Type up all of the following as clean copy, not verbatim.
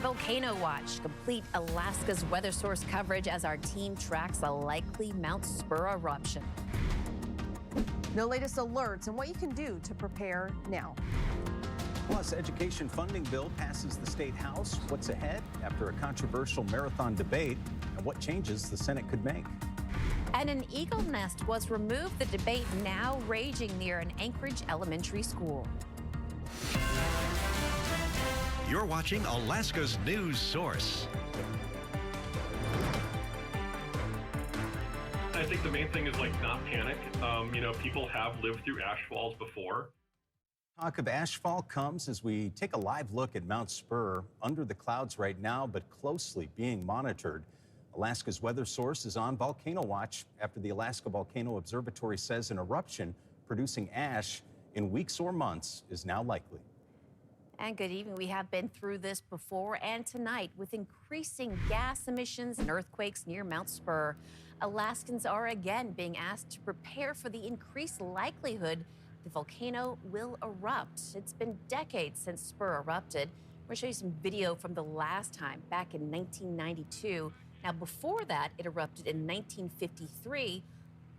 Volcano Watch, complete Alaska's weather source coverage as our team tracks a likely Mount Spur eruption. The latest alerts and what you can do to prepare now. Plus, education funding bill passes the state house. What's ahead after a controversial marathon debate and what changes the Senate could make. And an eagle nest was removed. The debate now raging near an Anchorage elementary school. You're watching Alaska's news source. I think the main thing is not panic. People have lived through ash falls before. Talk of ashfall comes as we take a live look at Mount Spur, under the clouds right now, but closely being monitored. Alaska's weather source is on volcano watch after the Alaska Volcano Observatory says an eruption producing ash in weeks or months is now likely. And good evening. We have been through this before and tonight with increasing gas emissions and earthquakes near Mount Spur. Alaskans are again being asked to prepare for the increased likelihood the volcano will erupt. It's been decades since Spur erupted. We're going to show you some video from the last time back in 1992. Now, before that, it erupted in 1953.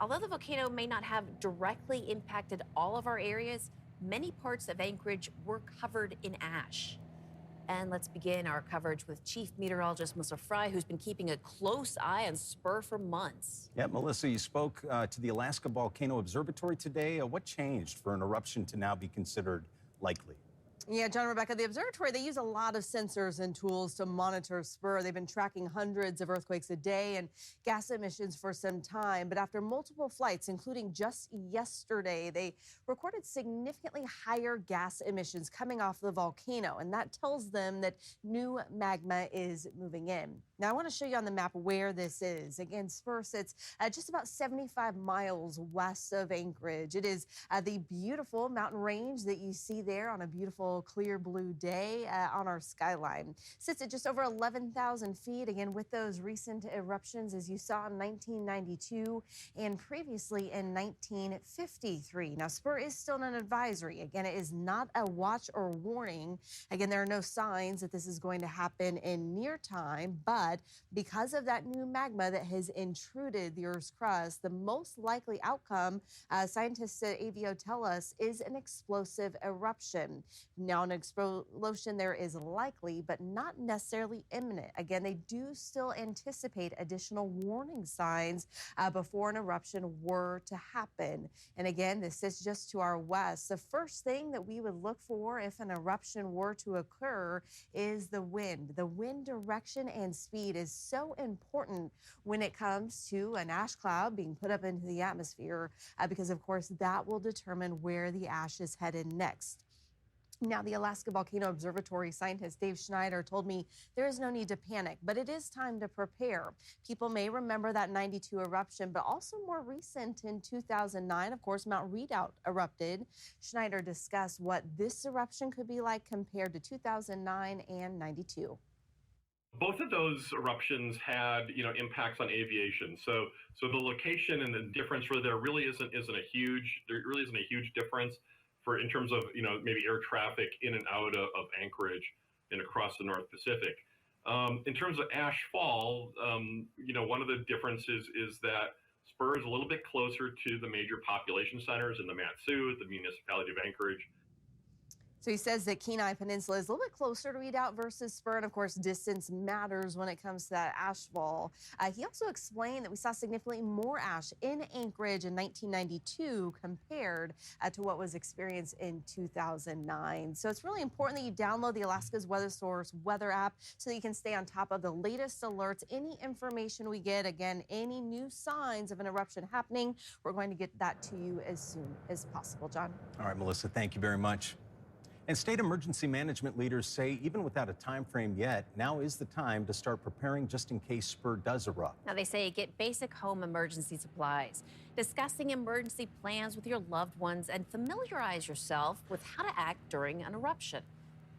Although the volcano may not have directly impacted all of our areas, many parts of Anchorage were covered in ash. And let's begin our coverage with Chief Meteorologist Melissa Fry, who's been keeping a close eye on Spur for months. Yeah, Melissa, you spoke to the Alaska Volcano Observatory today. What changed for an eruption to now be considered likely? Yeah, John, Rebecca, the observatory, they use a lot of sensors and tools to monitor Spur. They've been tracking hundreds of earthquakes a day and gas emissions for some time. But after multiple flights, including just yesterday, they recorded significantly higher gas emissions coming off the volcano. And that tells them that new magma is moving in. Now, I want to show you on the map where this is. Again, Spur sits just about 75 miles west of Anchorage. It is the beautiful mountain range that you see there on a beautiful clear blue day on our skyline. Sits at just over 11,000 feet, again, with those recent eruptions, as you saw in 1992 and previously in 1953. Now, Spur is still an advisory. Again, it is not a watch or warning. Again, there are no signs that this is going to happen in near time, but because of that new magma that has intruded the Earth's crust, the most likely outcome, scientists at AVO tell us, is an explosive eruption. Now, an explosion there is likely, but not necessarily imminent. Again, they do still anticipate additional warning signs before an eruption were to happen. And again, this is just to our west. The first thing that we would look for if an eruption were to occur is the wind. The wind direction and speed is so important when it comes to an ash cloud being put up into the atmosphere, because, of course, that will determine where the ash is headed next. Now, the Alaska Volcano Observatory scientist Dave Schneider told me there is no need to panic, but it is time to prepare. People may remember that 92 eruption, but also more recent in 2009, of course, Mount Redoubt erupted. Schneider discussed what this eruption could be like compared to 2009 and 92. Both of those eruptions had, impacts on aviation. So the location and the difference there really isn't a huge difference in terms of, maybe air traffic in and out of Anchorage and across the North Pacific. In terms of ash fall, one of the differences is that Spur is a little bit closer to the major population centers in the Mat-Su, the municipality of Anchorage. So he says that Kenai Peninsula is a little bit closer to Redoubt versus Spur, and of course, distance matters when it comes to that ash fall. He also explained that we saw significantly more ash in Anchorage in 1992 compared to what was experienced in 2009. So it's really important that you download the Alaska's Weather Source weather app so that you can stay on top of the latest alerts, any information we get, again, any new signs of an eruption happening. We're going to get that to you as soon as possible. John. All right, Melissa, thank you very much. And state emergency management leaders say even without a time frame yet, now is the time to start preparing just in case Spur does erupt. Now, they say get basic home emergency supplies, discussing emergency plans with your loved ones, and familiarize yourself with how to act during an eruption.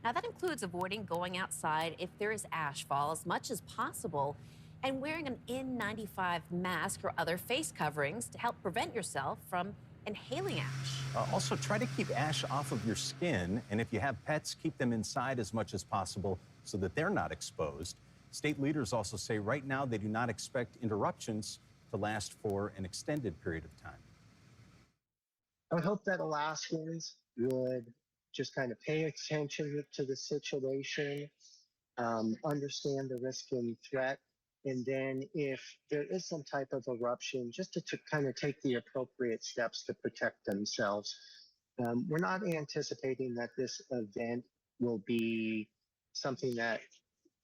Now, that includes avoiding going outside if there is ash fall as much as possible, and wearing an N95 mask or other face coverings to help prevent yourself from inhaling ash. Also, try to keep ash off of your skin, and if you have pets, keep them inside as much as possible so that they're not exposed. State leaders also say right now they do not expect interruptions to last for an extended period of time. I would hope that Alaskans would just kind of pay attention to the situation, understand the risk and threat, and then if there is some type of eruption, just to kind of take the appropriate steps to protect themselves. We're not anticipating that this event will be something that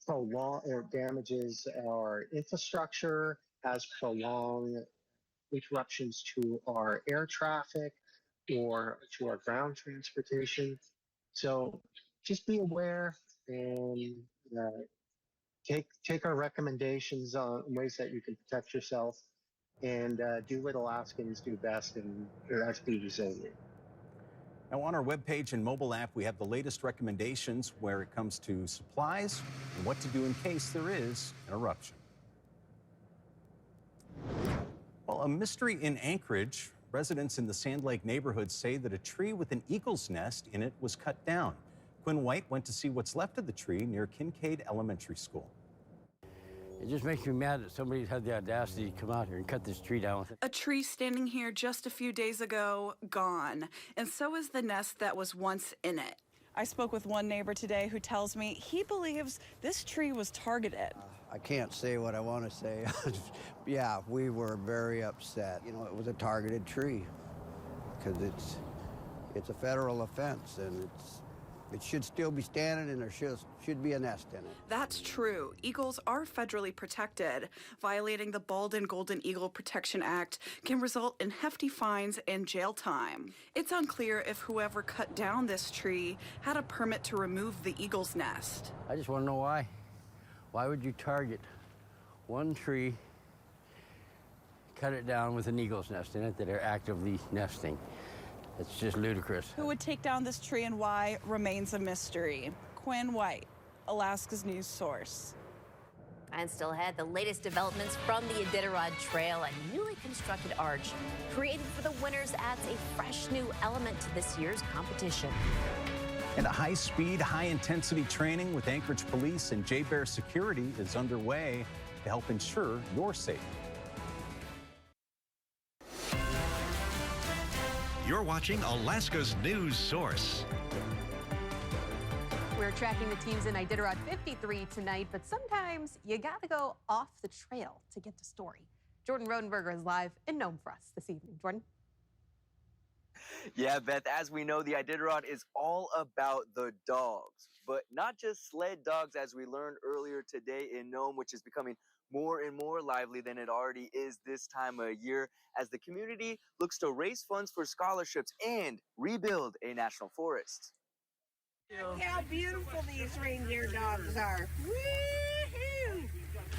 prolong or damages our infrastructure, has prolonged interruptions to our air traffic or to our ground transportation. So just be aware and take our recommendations on ways that you can protect yourself, and do what Alaskans do best, and that's be resilient. Now, on our webpage and mobile app, we have the latest recommendations where it comes to supplies and what to do in case there is an eruption. Well, a mystery in Anchorage. Residents in the Sand Lake neighborhood say that a tree with an eagle's nest in it was cut down. Quinn White went to see what's left of the tree near Kincaid Elementary School. It just makes me mad that somebody's had the audacity to come out here and cut this tree down. A tree standing here just a few days ago, gone. And so is the nest that was once in it. I spoke with one neighbor today who tells me he believes this tree was targeted. I can't say what I want to say. Yeah, we were very upset. You know, it was a targeted tree because it's a federal offense, and it should still be standing, and there should be a nest in it. That's true. Eagles are federally protected. Violating the Bald and Golden Eagle Protection Act can result in hefty fines and jail time. It's unclear if whoever cut down this tree had a permit to remove the eagle's nest. I just want to know why. Why would you target one tree, cut it down with an eagle's nest in it that are actively nesting? It's just ludicrous. Who would take down this tree and why remains a mystery. Quinn White, Alaska's news source. And still ahead, the latest developments from the Iditarod Trail, a newly constructed arch created for the winners adds a fresh new element to this year's competition. And a high-speed, high-intensity training with Anchorage Police and J-Bear Security is underway to help ensure your safety. You're watching Alaska's news source. We're tracking the teams in Iditarod 53 tonight, but sometimes you gotta go off the trail to get the story. Jordan Rodenberger is live in Nome for us this evening. Jordan? Yeah, Beth, as we know, the Iditarod is all about the dogs, but not just sled dogs, as we learned earlier today in Nome, which is becoming more and more lively than it already is this time of year, as the community looks to raise funds for scholarships and rebuild a national forest. Look how beautiful these reindeer dogs are. Woo-hoo!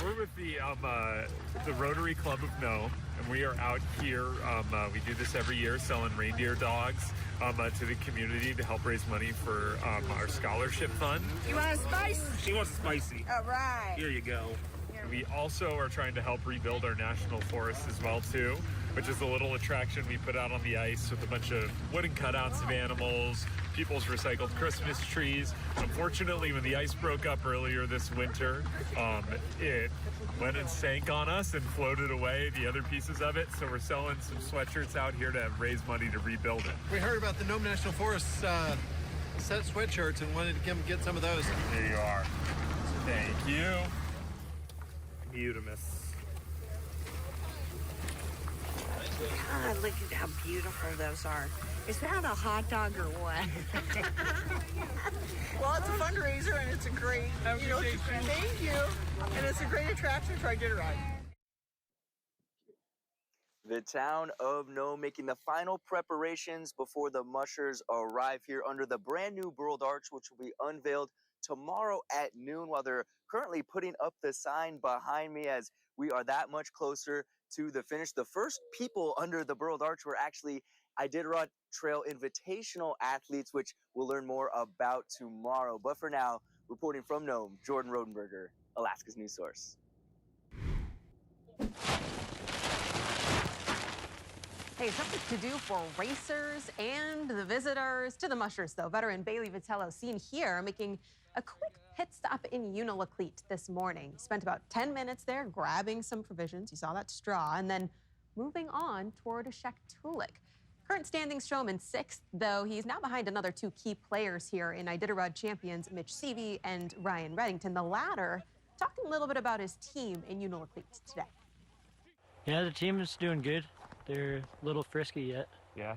We're with the Rotary Club of Nome, and we are out here. We do this every year, selling reindeer dogs to the community to help raise money for our scholarship fund. You want a spice? She wants spicy. All right. Here you go. We also are trying to help rebuild our national forest as well, too, which is a little attraction we put out on the ice with a bunch of wooden cutouts of animals, people's recycled Christmas trees. Unfortunately, when the ice broke up earlier this winter, it went and sank on us and floated away, the other pieces of it. So we're selling some sweatshirts out here to raise money to rebuild it. We heard about the Nome National Forest set sweatshirts and wanted to come get some of those. Here you are. Thank you. Mutimus. God, look at how beautiful those are. Is that a hot dog or what? Well, it's a fundraiser and it's a great, thank you. And it's a great attraction for Iditarod. The town of Nome making the final preparations before the mushers arrive here under the brand new Burled Arch, which will be unveiled tomorrow at noon, while they're currently putting up the sign behind me as we are that much closer to the finish. The first people under the Burled Arch were actually Iditarod Trail Invitational athletes, which we'll learn more about tomorrow. But for now, reporting from Nome, Jordan Rodenberger, Alaska's news source. Hey, something to do for racers and the visitors. To the mushers, though, veteran Bailey Vitello seen here making a quick pit stop in Unalakleet this morning. Spent about 10 minutes there grabbing some provisions. You saw that straw, and then moving on toward Shektulek. Current standings show him in 6th, though he's now behind another 2 key players here in Iditarod champions Mitch Seavey and Ryan Reddington. The latter talking a little bit about his team in Unalakleet today. Yeah, the team is doing good. They're a little frisky yet. Yeah.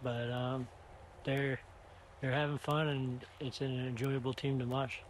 But they're having fun, and it's an enjoyable team to watch.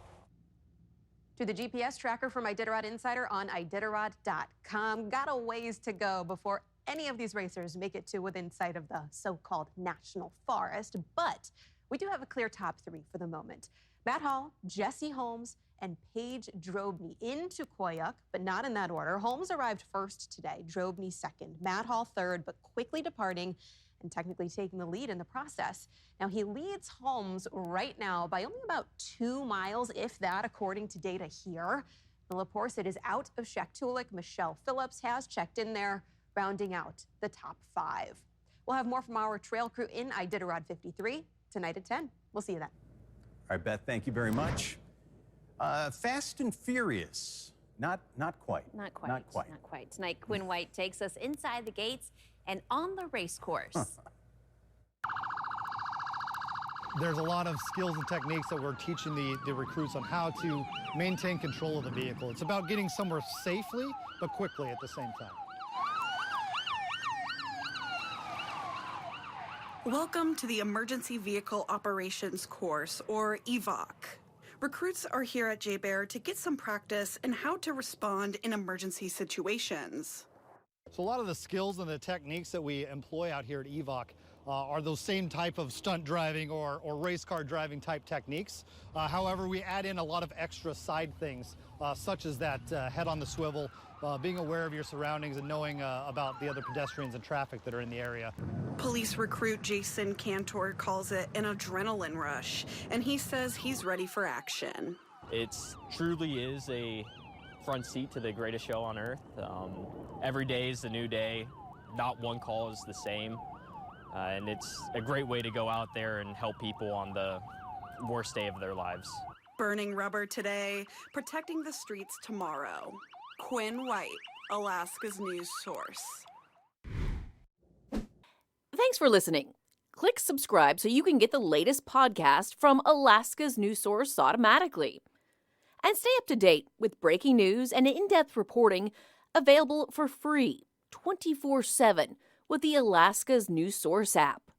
To the GPS tracker from Iditarod Insider on Iditarod.com. Got a ways to go before any of these racers make it to within sight of the so-called National Forest, but we do have a clear top 3 for the moment. Matt Hall, Jesse Holmes, and Paige Drobny into Koyuk, but not in that order. Holmes arrived first today, Drobny second, Matt Hall third, but quickly departing and technically taking the lead in the process. Now, he leads Holmes right now by only about 2 miles, if that, according to data here. Philip Horsett is out of Shektulek. Michelle Phillips has checked in there, rounding out the top 5. We'll have more from our trail crew in Iditarod 53 tonight at 10. We'll see you then. All right, Beth, thank you very much. Fast and Furious. Not quite. Not quite. Not quite. Not quite. Tonight, Quinn White takes us inside the gates and on the race course. There's a lot of skills and techniques that we're teaching the recruits on how to maintain control of the vehicle. It's about getting somewhere safely, but quickly at the same time. Welcome to the Emergency Vehicle Operations Course, or EVOC. Recruits are here at JBER to get some practice in how to respond in emergency situations. So a lot of the skills and the techniques that we employ out here at EVOC are those same type of stunt driving or race car driving type techniques. However, we add in a lot of extra side things, such as that head on the swivel, being aware of your surroundings and knowing about the other pedestrians and traffic that are in the area. Police recruit Jason Cantor calls it an adrenaline rush, and he says he's ready for action. It truly is a front seat to the greatest show on earth. Every day is a new day. Not one call is the same. And it's a great way to go out there and help people on the worst day of their lives. Burning rubber today, protecting the streets tomorrow. Quinn White, Alaska's news source. Thanks for listening. Click subscribe so you can get the latest podcast from Alaska's news source automatically. And stay up to date with breaking news and in-depth reporting available for free 24/7 with the Alaska's news source app.